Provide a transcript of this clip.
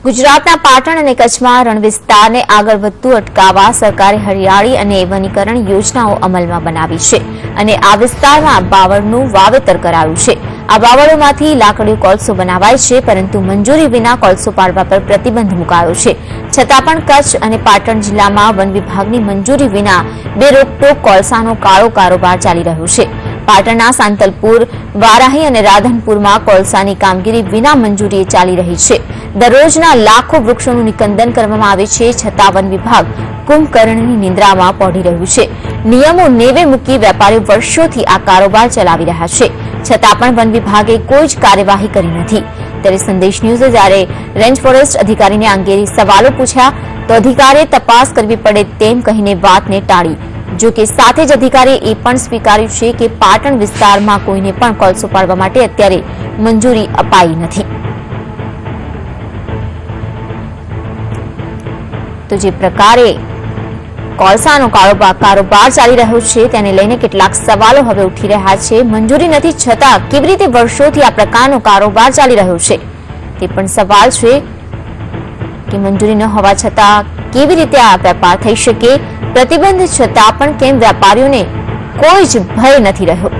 ગુજરાતના પાટણ અને કચ્છમાં રણ વિસ્તારને આગળ વધતું અટકાવવા સરકારે હરિયાળી અને વનીકરણ યોજનાઓ અમલમાં બનાવી છે અને આ વિસ્તારમાં બાવળનું વાવેતર કરાયું છે। આ બાવળોમાંથી લાકડીઓ કોલસો બનાવાય છે, પરંતુ મંજૂરી વિના કોલસો પાડવા પર પ્રતિબંધ મુકાયો છે। છતાં પણ કચ્છ અને પાટણ જિલ્લામાં વન વિભાગની મંજૂરી વિના બેરોકટોક કોલસાનો કાળો કારોબાર ચાલી રહ્યો છે। પાટણના સાંતલપુર, વારાહી અને રાધનપુરમાં કોલસાની કામગીરી વિના મંજૂરીએ ચાલી રહી છે। દરરોજના લાખો વૃક્ષોનું નિકંદન કરવામાં આવે છે, છતાં વન વિભાગ કુંભકર્ણની નિંદ્રામાં પડી રહ્યું છે। નિયમો નેવે મૂકી વેપારીઓ વર્ષોથી આ કારોબાર ચલાવી રહ્યા છે, છતાં પણ વન વિભાગે કોઈ જ કાર્યવાહી કરી નથી। ત્યારે સંદેશ ન્યૂઝે જ્યારે રેન્જ ફોરેસ્ટ અધિકારીને આ અંગે સવાલો પૂછ્યા તો અધિકારીએ તપાસ કરવી પડે તેમ કહીને વાતને ટાળી। જો કે સાથે જ અધિકારીએ એ પણ સ્વીકાર્યું છે કે પાટણ વિસ્તારમાં કોઈને પણ કોલસો પાડવા માટે અત્યારે મંજૂરી અપાઈ નથી। તો જે પ્રકારે કોલસાનો કારોબાર ચાલી રહ્યો છે તેને લઈને કેટલાક સવાલો હવે ઉઠી રહ્યા છે। મંજૂરી નથી છતાં કેવી રીતે વર્ષોથી આ પ્રકારનો કારોબાર ચાલી રહ્યો છે તે પણ સવાલ છે કે મંજૂરી ન હોવા છતાં કેવી રીતે આ વેપાર થઈ શકે, પ્રતિબંધ છતાં પણ કેમ વેપારીઓને કોઈ જ ભય નથી રહ્યો।